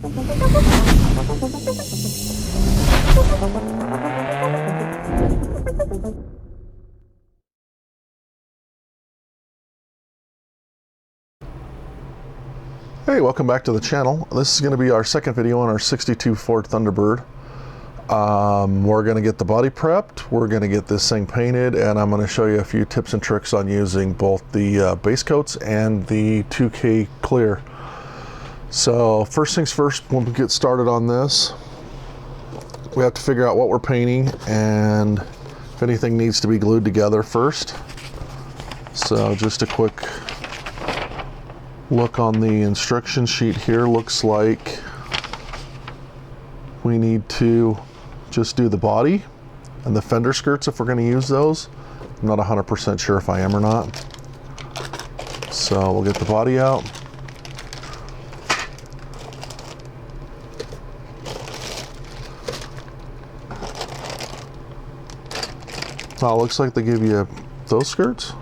Hey, welcome back to the channel. This is going to be our second video on our 62 Ford Thunderbird. We're going to get the body prepped, we're going to get this thing painted, and I'm going to show you a few tips and tricks on using both the base coats and the 2K clear. So first things first, when we get started on this, we have to figure out what we're painting and if anything needs to be glued together first. So just a quick look on the instruction sheet here. Looks like we need to just do the body and the fender skirts if we're going to use those. I'm not 100% sure if I am or not. So we'll get the body out. Oh, it looks like they give you those skirts.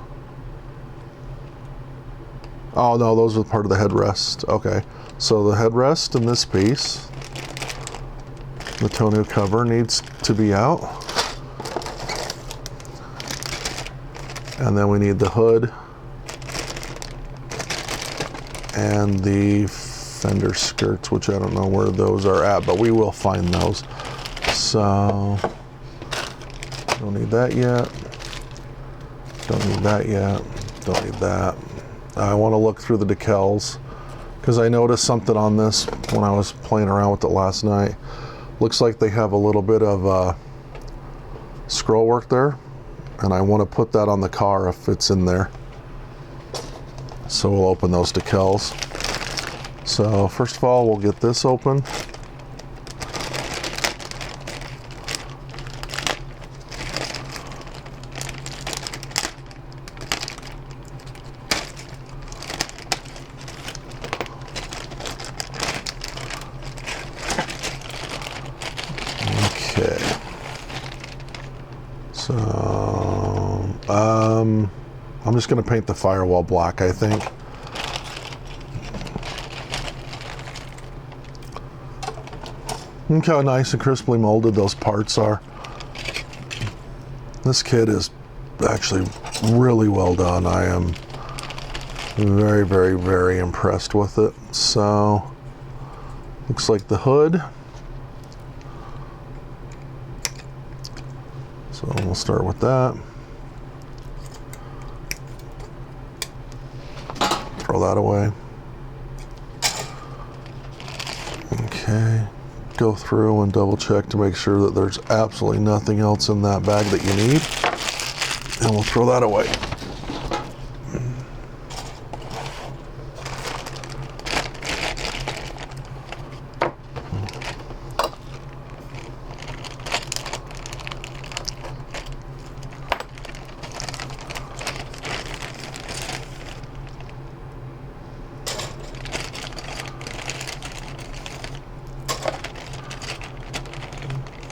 Oh no, those are part of the headrest. Okay, so the headrest and this piece, the tonneau cover, needs to be out. And then we need the hood and the fender skirts, which I don't know where those are at, but we will find those. So, don't need that yet. Don't need that yet. Don't need that. I want to look through the decals because I noticed something on this when I was playing around with it last night. Looks like they have a little bit of scroll work there, and I want to put that on the car if it's in there. So we'll open those decals. So first of all, we'll get this open. Okay, so I'm just going to paint the firewall black, I think. Look how nice and crisply molded those parts are. This kit is actually really well done. I am very, very, very impressed with it. So, looks like the hood. So we'll start with that. Throw that away. Okay. Go through and double check to make sure that there's absolutely nothing else in that bag that you need. And we'll throw that away.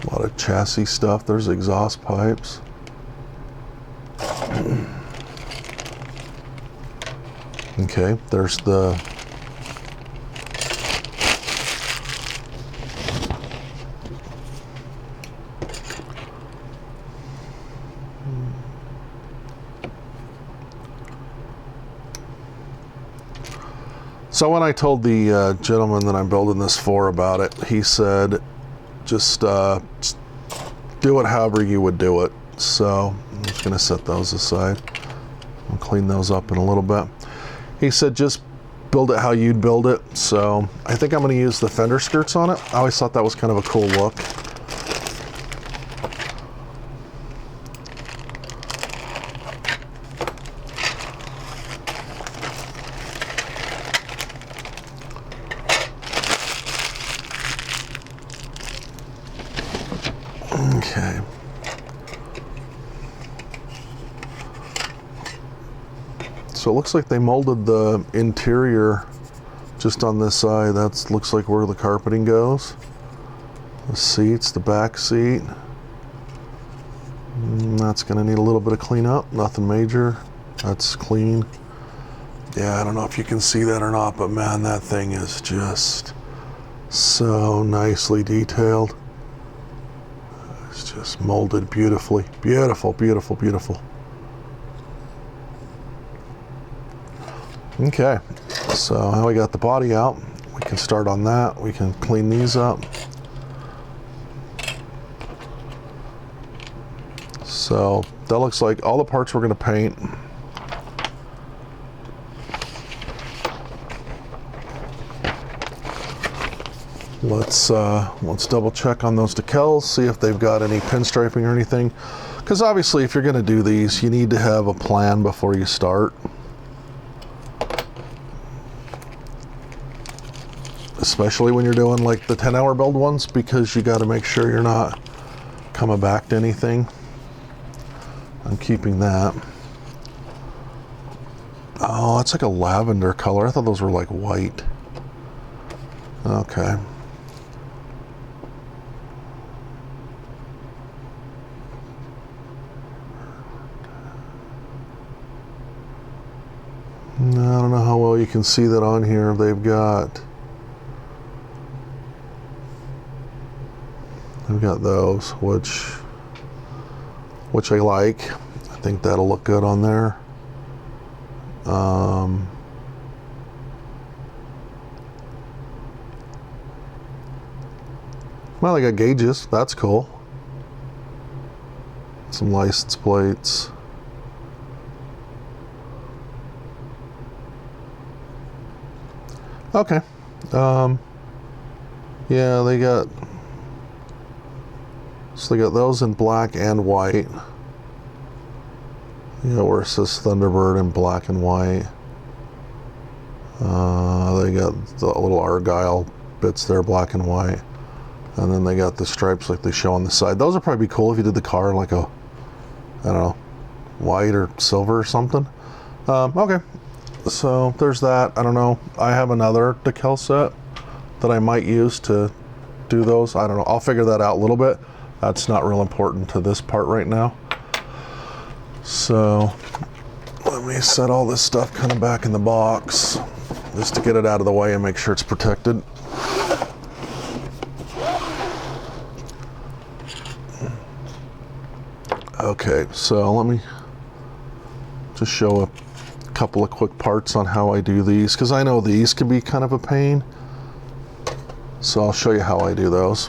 A lot of chassis stuff. There's exhaust pipes. Okay, there's the So when I told the gentleman that I'm building this for about it, he said, just do it however you would do it. So I'm just going to set those aside. I'll clean those up in a little bit. He said just build it how you'd build it. So I think I'm going to use the fender skirts on it. I always thought that was kind of a cool look. Okay. So it looks like they molded the interior just on this side. That looks like where the carpeting goes. The seats, the back seat. That's going to need a little bit of cleanup. Nothing major. That's clean. Yeah, I don't know if you can see that or not, but man, that thing is just So nicely detailed. It's just molded beautifully. Beautiful, beautiful, beautiful. Okay, so now we got the body out. We can start on that. We can clean these up. So that looks like all the parts we're going to paint. Let's double check on those decals, see if they've got any pinstriping or anything. Because obviously if you're going to do these, you need to have a plan before you start. Especially when you're doing like the 10-hour build ones, because you got to make sure you're not coming back to anything. I'm keeping that. Oh, it's like a lavender color. I thought those were like white. Okay. I don't know how well you can see that on here. They've got those, which I like. I think that'll look good on there. Well, they got gauges. That's cool. Some license plates. Okay. Yeah, they got. So they got those in black and white. Yeah, where it says Thunderbird in black and white. They got the little Argyle bits there, black and white. And then they got the stripes like they show on the side. Those would probably be cool if you did the car like a, I don't know, white or silver or something. Okay, so there's that. I don't know. I have another decal set that I might use to do those. I don't know. I'll figure that out a little bit. That's not real important to this part right now. So let me set all this stuff kind of back in the box just to get it out of the way and make sure it's protected. Okay, so let me just show a couple of quick parts on how I do these, because I know these can be kind of a pain. So I'll show you how I do those.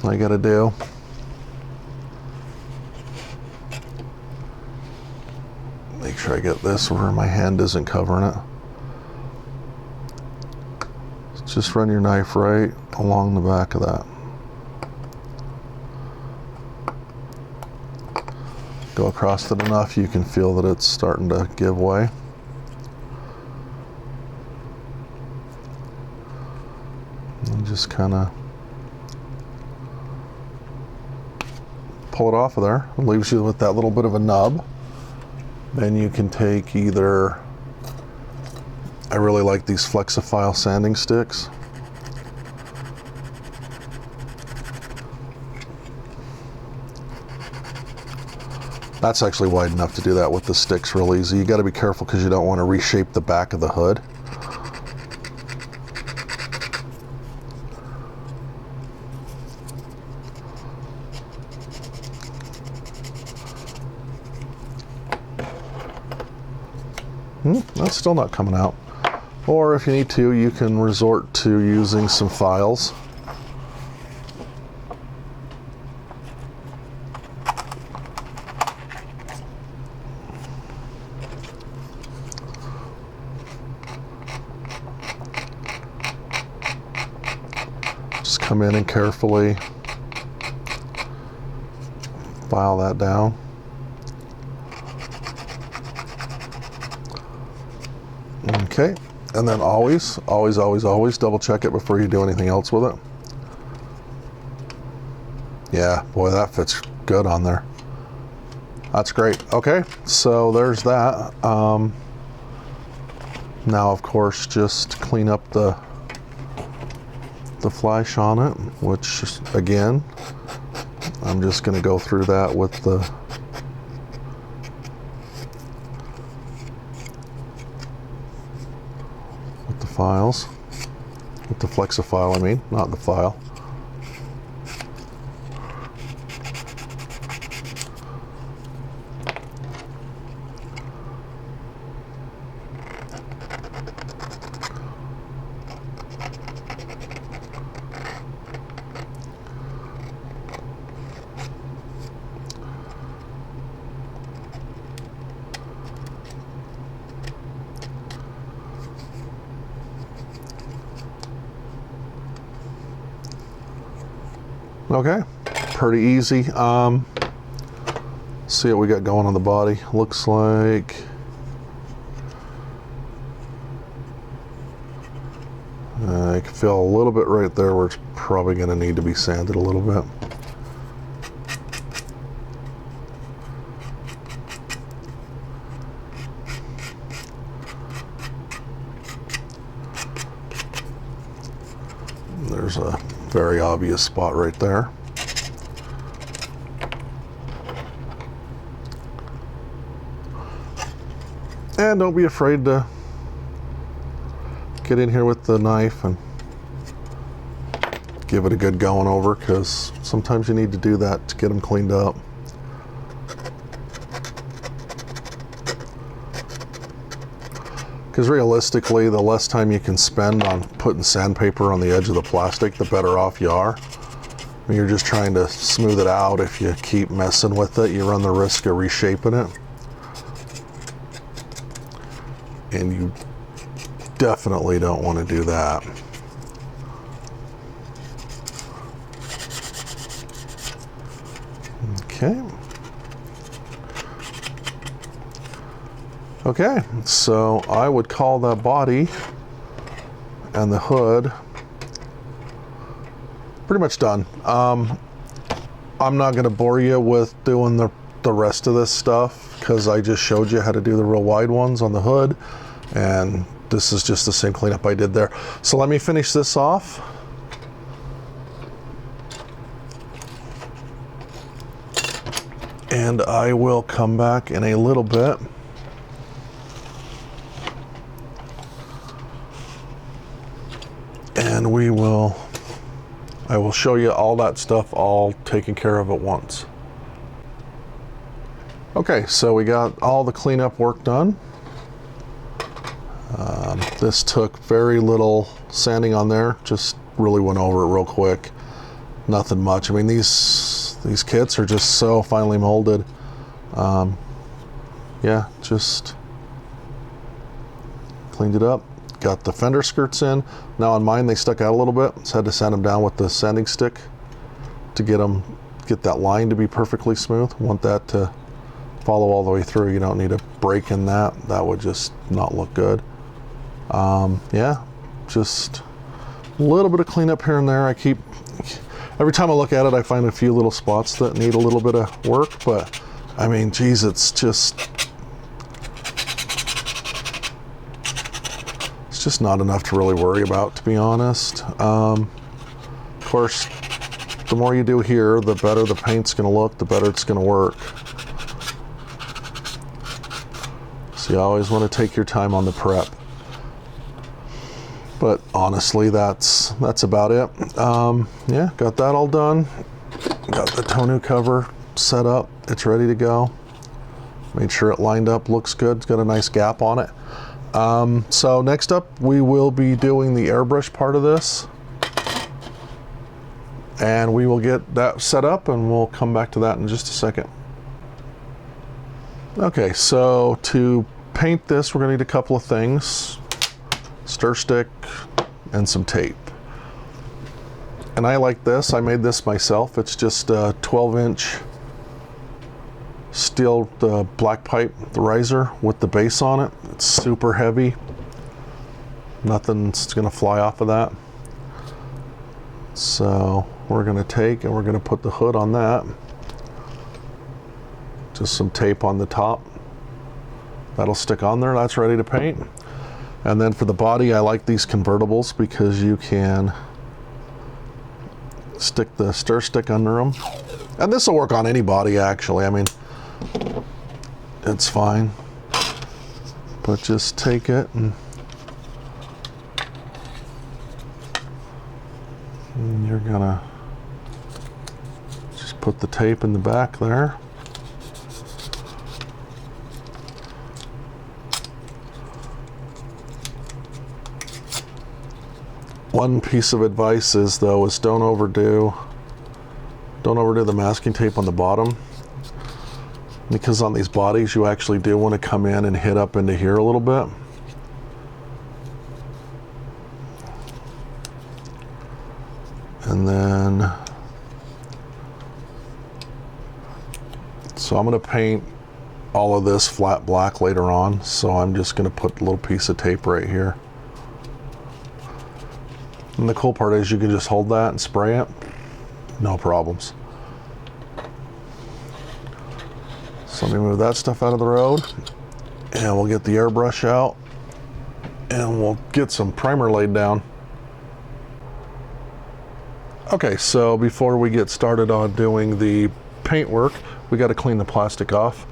All I gotta do, make sure I get this where my hand isn't covering it. Just run your knife right along the back of that. Go across it enough you can feel that it's starting to give way. And just kind of pull it off of there. It leaves you with that little bit of a nub. Then you can take either, I really like these Flexifile sanding sticks. That's actually wide enough to do that with the sticks real easy. You got to be careful because you don't want to reshape the back of the hood. That's still not coming out. Or if you need to, you can resort to using some files. Just come in and carefully file that down. Okay, and then always double check it before you do anything else with it. Yeah, boy, that fits good on there. That's great. Okay, so there's that. Now, of course, just clean up the flash on it, which, again, I'm just going to go through that with the files. With the Flexifile, I mean, not the file. Okay, pretty easy. See what we got going on the body. Looks like I can feel a little bit right there where it's probably going to need to be sanded a little bit. There's a very obvious spot right there. And don't be afraid to get in here with the knife and give it a good going over, because sometimes you need to do that to get them cleaned up. Because realistically, the less time you can spend on putting sandpaper on the edge of the plastic, the better off you are. When you're just trying to smooth it out, if you keep messing with it, you run the risk of reshaping it. And you definitely don't want to do that. Okay. Okay, so I would call that body and the hood pretty much done. I'm not going to bore you with doing the rest of this stuff, because I just showed you how to do the real wide ones on the hood, and this is just the same cleanup I did there. So let me finish this off. And I will come back in a little bit. And I will show you all that stuff all taken care of at once. Okay, so we got all the cleanup work done. This took very little sanding on there, just really went over it real quick. Nothing much. I mean, these kits are just so finely molded. Yeah, just cleaned it up. Got the fender skirts in. Now on mine they stuck out a little bit, so I had to sand them down with the sanding stick to get that line to be perfectly smooth. Want that to follow all the way through. You don't need a break in that. That would just not look good. Yeah, just a little bit of cleanup here and there. Every time I look at it, I find a few little spots that need a little bit of work, but I mean, geez, it's just not enough to really worry about, to be honest. Of course, the more you do here, the better the paint's going to look, the better it's going to work. So you always want to take your time on the prep. But honestly, that's about it. Yeah, got that all done. Got the tonneau cover set up. It's ready to go. Made sure it lined up, looks good. It's got a nice gap on it. So next up, we will be doing the airbrush part of this. And we will get that set up, and we'll come back to that in just a second. Okay, so to paint this, we're going to need a couple of things. Stir stick and some tape. And I like this. I made this myself. It's just a 12-inch steel black pipe, the riser with the base on it. It's super heavy. Nothing's going to fly off of that. So we're going to take and we're going to put the hood on that. Just some tape on the top. That'll stick on there. That's ready to paint. And then for the body, I like these convertibles because you can stick the stir stick under them. And this will work on any body, actually. I mean, it's fine. But just take it and you're gonna just put the tape in the back there. One piece of advice is don't overdo the masking tape on the bottom, because on these bodies you actually do want to come in and hit up into here a little bit. And then, so I'm going to paint all of this flat black later on, so I'm just going to put a little piece of tape right here. And the cool part is you can just hold that and spray it, no problems. So let me move that stuff out of the road, and we'll get the airbrush out, and we'll get some primer laid down. Okay, so before we get started on doing the paint work, we got to clean the plastic off.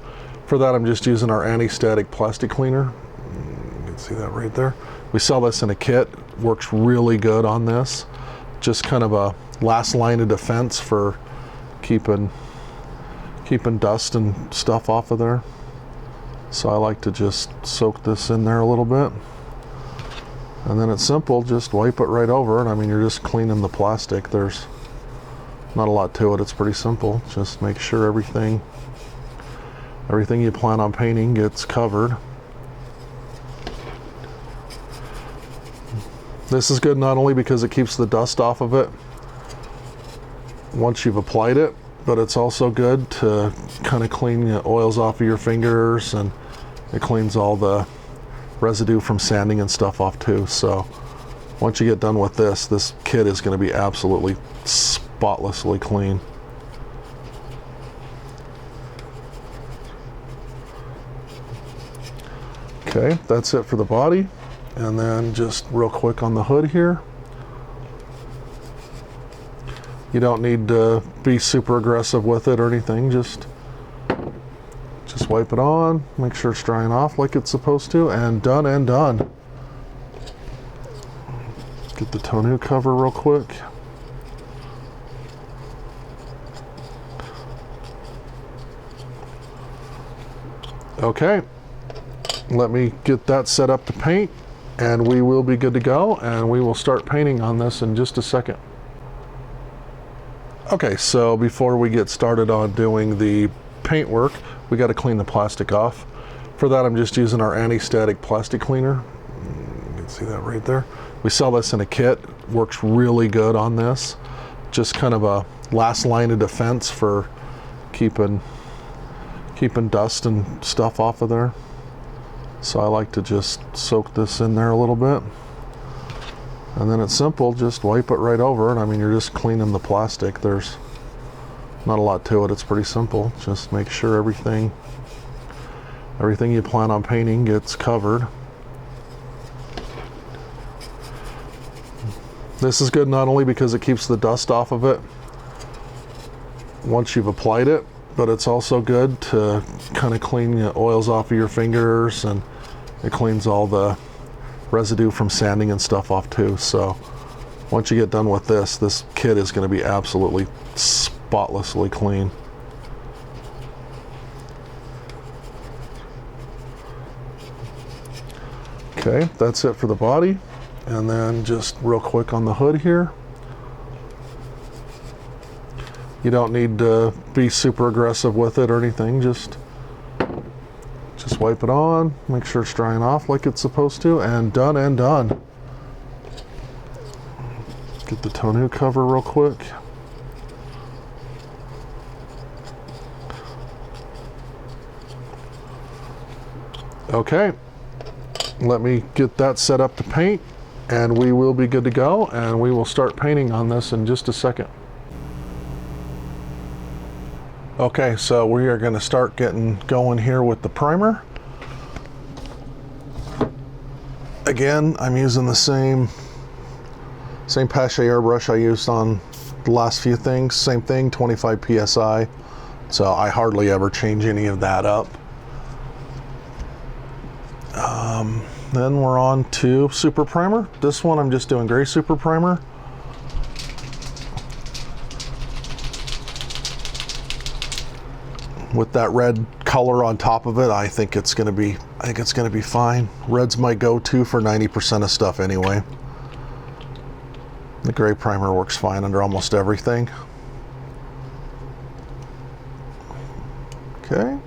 For that, I'm just using our anti-static plastic cleaner. You can see that right there. We sell this in a kit. Works really good on this. Just kind of a last line of defense for keeping dust and stuff off of there. So I like to just soak this in there a little bit. And then it's simple, just wipe it right over. And I mean, you're just cleaning the plastic. There's not a lot to it. It's pretty simple. Just make sure everything you plan on painting gets covered. This is good not only because it keeps the dust off of it once you've applied it, but it's also good to kind of clean the oils off of your fingers, and it cleans all the residue from sanding and stuff off too. So once you get done with this kit is going to be absolutely spotlessly clean. Okay, that's it for the body. And then just real quick on the hood here. You don't need to be super aggressive with it or anything. Just wipe it on, make sure it's drying off like it's supposed to, and done and done. Get the tonneau cover real quick. Okay, let me get that set up to paint, and we will be good to go, and we will start painting on this in just a second. Okay, so before we get started on doing the paint work, we got to clean the plastic off. For that, I'm just using our anti-static plastic cleaner. You can see that right there. We sell this in a kit. Works really good on this. Just kind of a last line of defense for keeping dust and stuff off of there. So I like to just soak this in there a little bit. And then it's simple, just wipe it right over. And I mean, you're just cleaning the plastic. There's not a lot to it. It's pretty simple. Just make sure everything you plan on painting gets covered. This is good not only because it keeps the dust off of it once you've applied it, but it's also good to kind of clean the oils off of your fingers, and it cleans all the residue from sanding and stuff off too. So once you get done with this kit is going to be absolutely spotlessly clean. Okay, that's it for the body. And then just real quick on the hood here. You don't need to be super aggressive with it or anything. Just wipe it on, make sure it's drying off like it's supposed to, and done and done. Get the tonneau cover real quick. Okay, let me get that set up to paint, and we will be good to go, and we will start painting on this in just a second. Okay, so we are going to start getting going here with the primer. Again, I'm using the same Pache airbrush I used on the last few things. Same thing, 25 psi. So I hardly ever change any of that up. Then we're on to super primer. This one I'm just doing gray super primer. with that red color on top of it, I think it's gonna be fine. Red's my go-to for 90% of stuff anyway. The gray primer works fine under almost everything. Okay.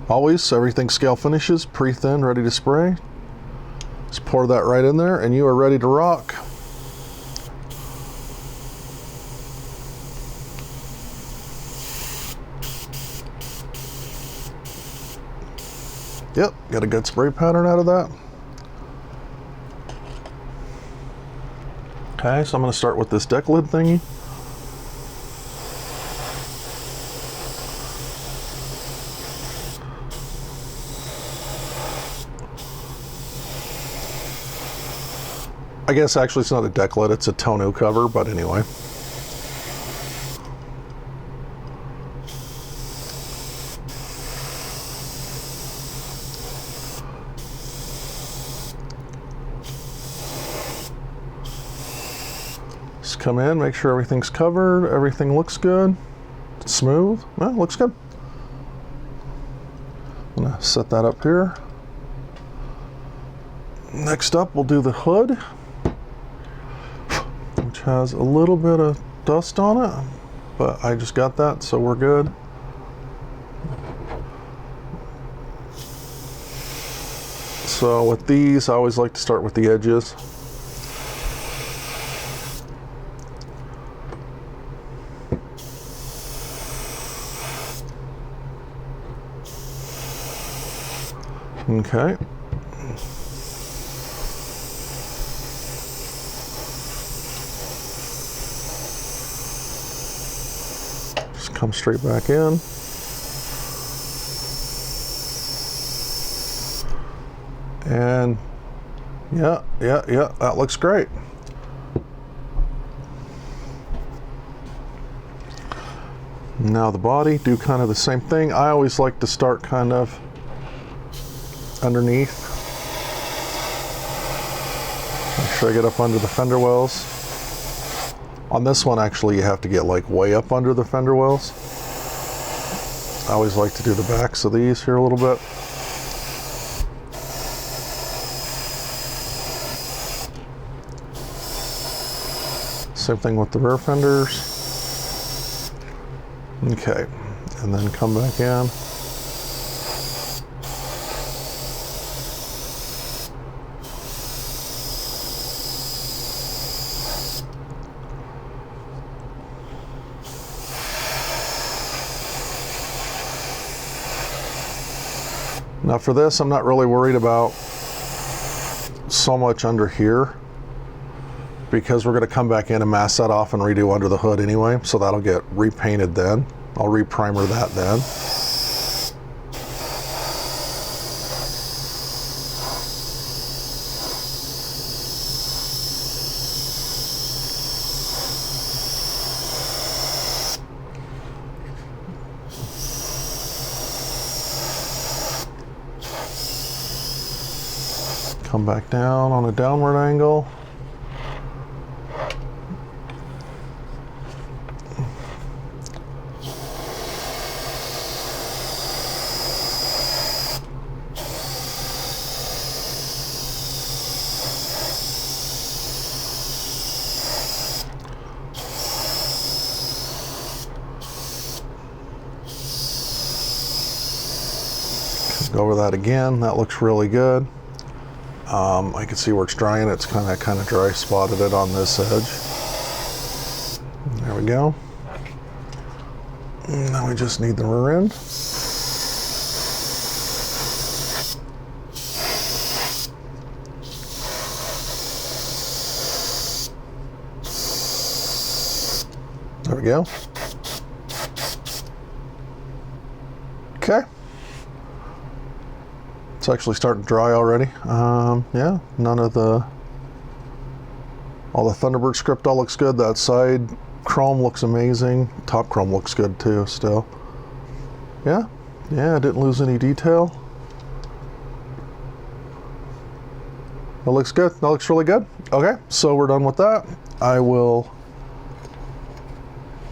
Always, everything scale finishes, pre-thin, ready to spray. Just pour that right in there and you are ready to rock. Yep, got a good spray pattern out of that. Okay, so I'm going to start with this deck lid thingy. I guess actually it's not a deck lid, it's a tonneau cover, but anyway. Just come in, make sure everything's covered, everything looks good, it's smooth, well, looks good. I'm gonna set that up here. Next up, we'll do the hood, which has a little bit of dust on it, but I just got that, so we're good. So with these, I always like to start with the edges. Okay. Just come straight back in. And yeah, that looks great. Now the body, do kind of the same thing. I always like to start kind of underneath. Make sure I get up under the fender wells. On this one, actually, you have to get like way up under the fender wells. I always like to do the backs of these here a little bit. Same thing with the rear fenders. Okay, and then come back in. Now for this, I'm not really worried about so much under here because we're going to come back in and mask that off and redo under the hood anyway, so that'll get repainted then. I'll reprimer that then. Come back down on a downward angle. Go over that again. That looks really good. I can see where it's drying. It's kind of dry spotted it on this edge. There we go. And now we just need the rear end. There we go. Okay. It's actually starting to dry already. Yeah, all the Thunderbird script all looks good. That side chrome looks amazing. Top chrome looks good too still. Yeah, I didn't lose any detail. That looks good. That looks really good. Okay, so we're done with that. I will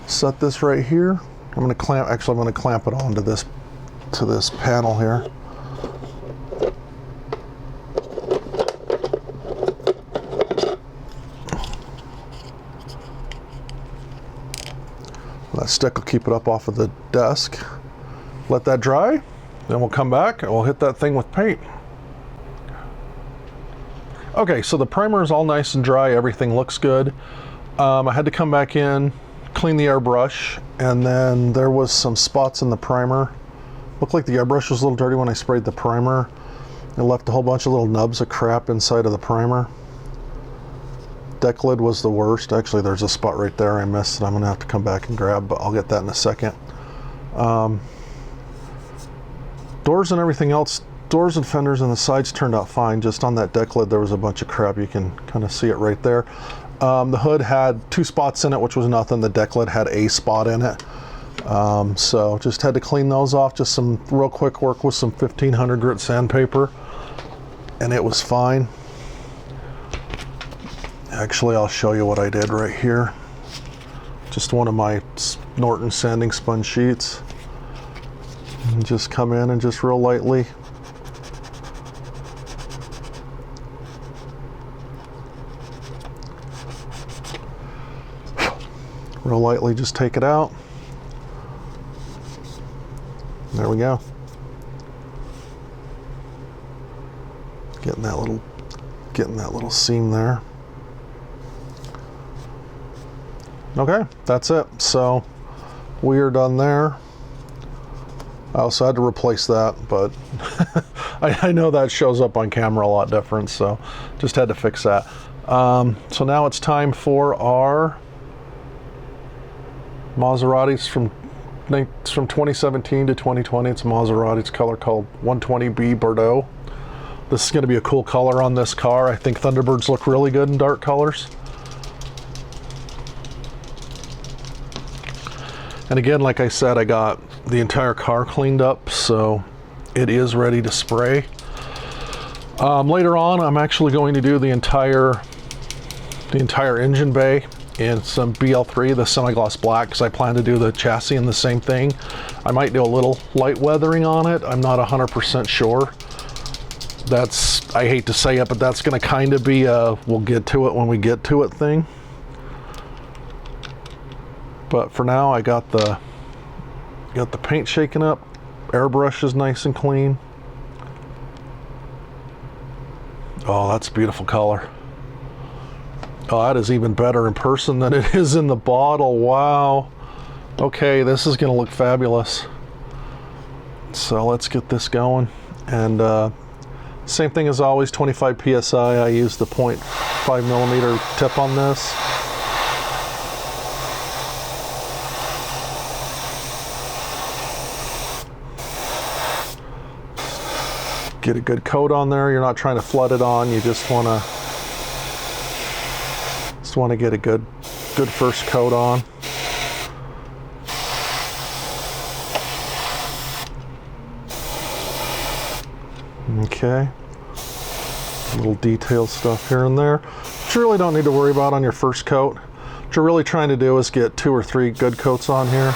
set this right here I'm going to clamp, actually I'm going to clamp it onto this, to this panel here. That stick will keep it up off of the desk. Let that dry, then we'll come back and we'll hit that thing with paint. Okay, so the primer is all nice and dry, everything looks good. I had to come back in, clean the airbrush, and then there was some spots in the primer. Looked like the airbrush was a little dirty when I sprayed the primer. It left a whole bunch of little nubs of crap inside of the primer. Deck lid was the worst. Actually, there's a spot right there I missed that I'm gonna have to come back and grab, but I'll get that in a second. Doors and everything else, doors and fenders and the sides turned out fine. Just on that deck lid there was a bunch of crap. You can kind of see it right there. The hood had 2 spots in it, which was nothing. The deck lid had a spot in it. So just had to clean those off. Just some real quick work with some 1500 grit sandpaper, and it was fine. Actually, I'll show you what I did right here. Just one of my Norton sanding sponge sheets. And just come in and just real lightly just take it out. There we go. Getting that little seam there. Okay, that's it. So we are done there. I also had to replace that, but I know that shows up on camera a lot different, so just had to fix that. So now it's time for our Maseratis from 2017 to 2020. It's a Maserati. It's a color called 120B Bordeaux. This is going to be a cool color on this car. I think Thunderbirds look really good in dark colors. And again, like I said, I got the entire car cleaned up, so it is ready to spray. Later on, I'm actually going to do the entire engine bay in some BL3, the semi-gloss black, because I plan to do the chassis in the same thing. I might do a little light weathering on it. I'm not 100% sure. That's, I hate to say it, but that's going to kind of be a we'll get to it when we get to it thing. But for now, I got the paint shaken up. Airbrush is nice and clean. Oh, that's a beautiful color. Oh, that is even better in person than it is in the bottle. Wow. Okay, this is gonna look fabulous. So let's get this going. And same thing as always, 25 PSI. I use the 0.5 millimeter tip on this. Get a good coat on there. You're not trying to flood it on. You just want to get a good first coat on. Okay. Little detail stuff here and there, which you really don't need to worry about on your first coat. What you're really trying to do is get 2 or 3 good coats on here.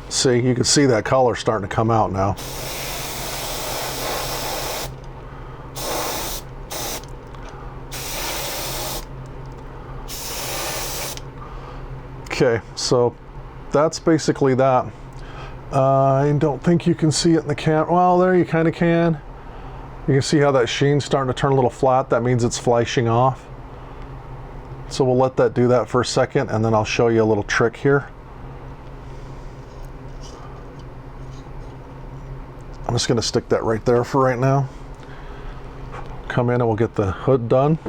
See, you can see that color starting to come out now. Okay, so that's basically that. I don't think you can see it in the camera. Well, there you kind of can. You can see how that sheen's starting to turn a little flat. That means it's flashing off. So we'll let that do that for a second, and then I'll show you a little trick here. I'm just going to stick that right there for right now. Come in and we'll get the hood done.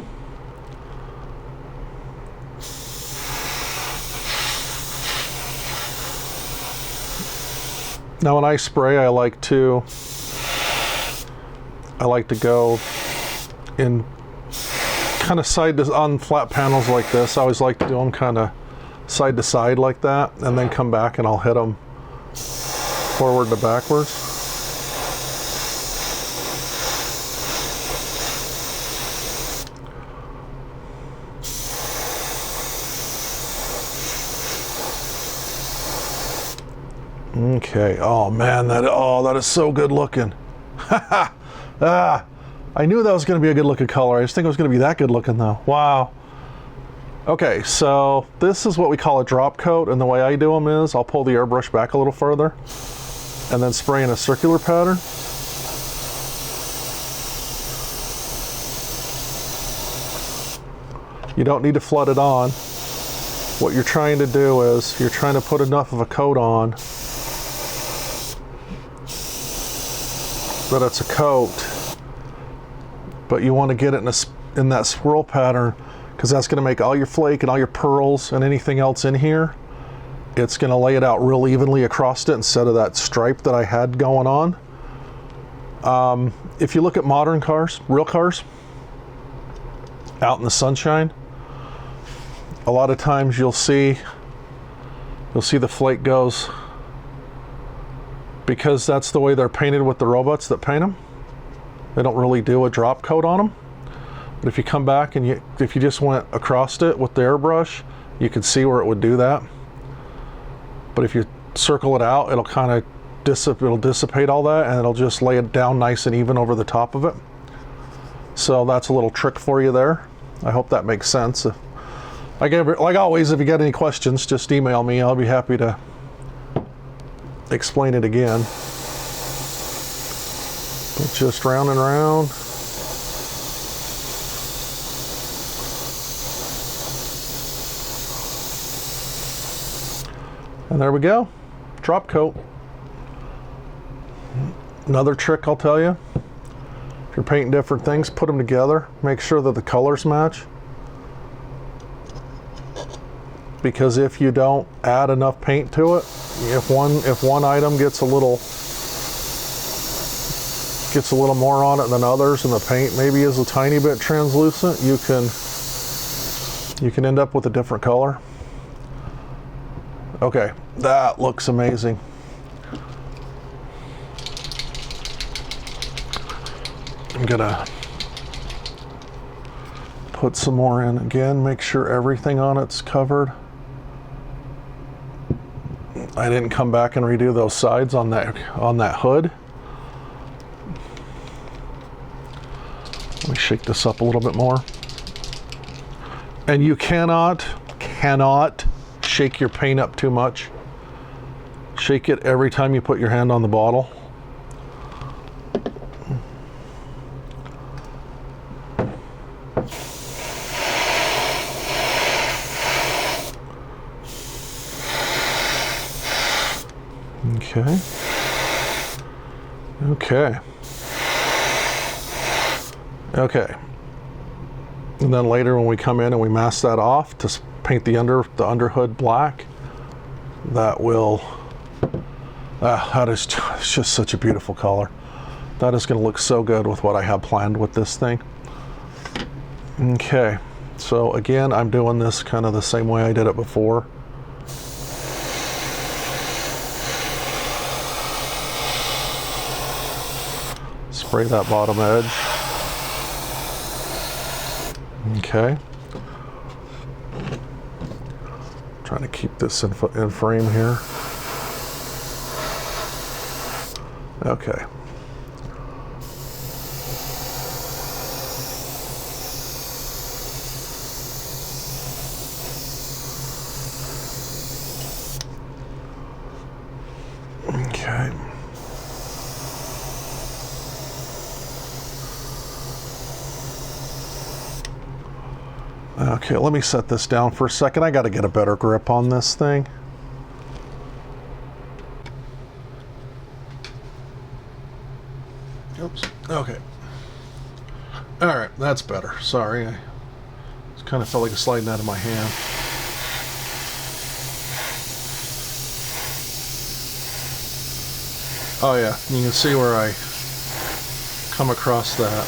Now when I spray, I like to go in kind of side to, on flat panels like this. I always like to do them kind of side to side like that, and then come back and I'll hit them forward to backwards. Okay. Oh man, that is so good looking. I knew that was going to be a good looking color. I just think it was going to be that good looking though. Wow. Okay, so this is what we call a drop coat, and the way I do them is I'll pull the airbrush back a little further and then spray in a circular pattern. You don't need to flood it on. What you're trying to do is you're trying to put enough of a coat on that it's a coat, but you want to get it in that swirl pattern, because that's going to make all your flake and all your pearls and anything else in here. It's going to lay it out real evenly across it instead of that stripe that I had going on. If you look at modern cars, real cars, out in the sunshine, a lot of times you'll see the flake goes, because that's the way they're painted with the robots that paint them. They don't really do a drop coat on them. But if you come back and if you just went across it with the airbrush, you can see where it would do that. But if you circle it out, it'll kind of dissipate all that, and it'll just lay it down nice and even over the top of it. So that's a little trick for you there. I hope that makes sense. Like always, if you got any questions, just email me. I'll be happy to explain it again. But just round and round. And there we go, drop coat. Another trick I'll tell you, if you're painting different things, put them together, make sure that the colors match. Because if you don't add enough paint to it, if one item gets a little more on it than others, and the paint maybe is a tiny bit translucent, you can end up with a different color. Okay, that looks amazing. I'm gonna put some more in again, make sure everything on it's covered. I didn't come back and redo those sides on that hood. Let me shake this up a little bit more. And you cannot shake your paint up too much. Shake it every time you put your hand on the bottle. Okay. Okay. Okay. And then later when we come in and we mask that off to paint the underhood black, that will, that is just such a beautiful color. That is going to look so good with what I have planned with this thing. Okay, so again, I'm doing this kind of the same way I did it before. Spray that bottom edge. Okay. Trying to keep this in frame here. Okay. Okay. Okay, let me set this down for a second. I got to get a better grip on this thing. Oops. Okay. All right, that's better. Sorry, I kind of felt like it's sliding out of my hand. Oh yeah, you can see where I come across that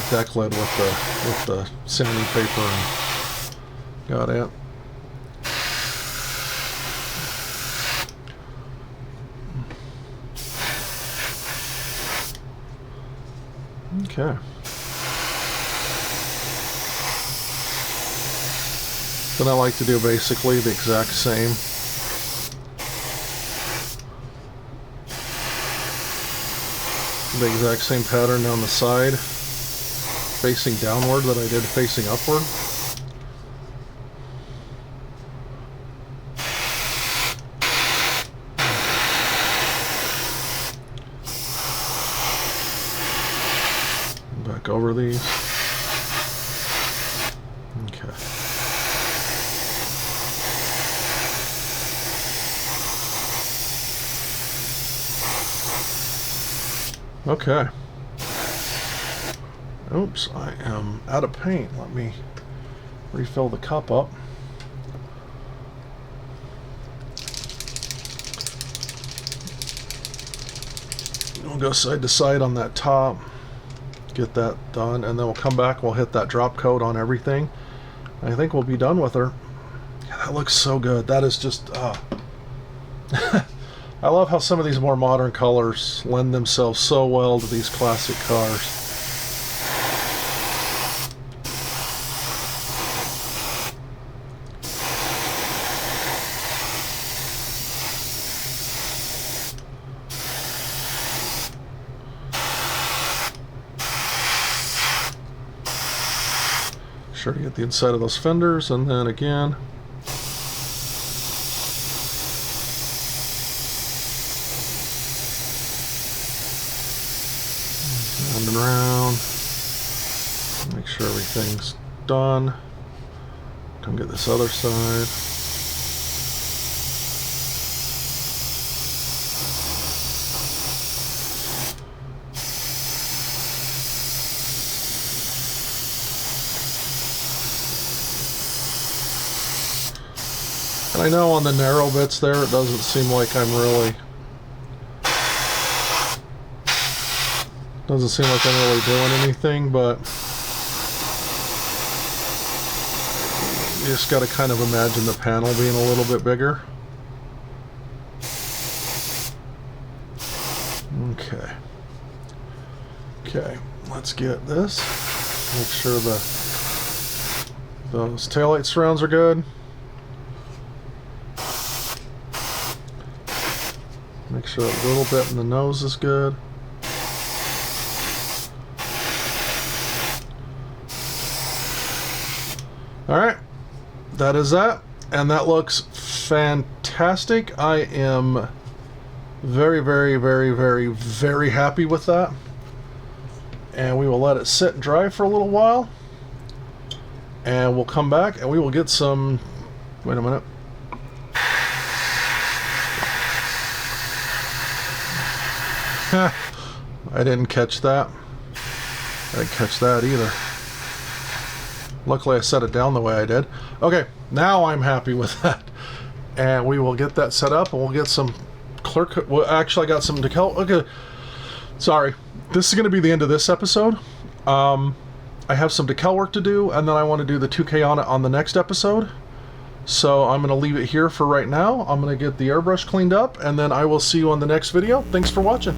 deck lid with the sanding paper and got it. Okay. Then I like to do basically the exact same. The exact same pattern down the side, facing downward that I did facing upward. Back over these. Okay. Okay. Oops, I am out of paint. Let me refill the cup up. We'll go side to side on that top. Get that done, and then we'll come back, we'll hit that drop coat on everything. I think we'll be done with her. Yeah, that looks so good. That is just I love how some of these more modern colors lend themselves so well to these classic cars. Sure to get the inside of those fenders, and then again round and round. Make sure everything's done. Come get this other side. And I know on the narrow bits there, it doesn't seem like I'm really doing anything, but you just got to kind of imagine the panel being a little bit bigger. Okay, let's get this. Make sure those taillight surrounds are good. Make sure a little bit in the nose is good. Alright, that is that, and that looks fantastic. I am very, very, very, very, very happy with that. And we will let it sit and dry for a little while, and we'll come back and we will get some, wait a minute. I didn't catch that. I didn't catch that either. Luckily I set it down the way I did. Okay, now I'm happy with that. And we will get that set up, and we'll get some clear coat. Well, actually I got some decal. Okay, sorry. This is going to be the end of this episode. I have some decal work to do, and then I want to do the 2K on it on the next episode. So I'm going to leave it here for right now. I'm going to get the airbrush cleaned up, and then I will see you on the next video. Thanks for watching.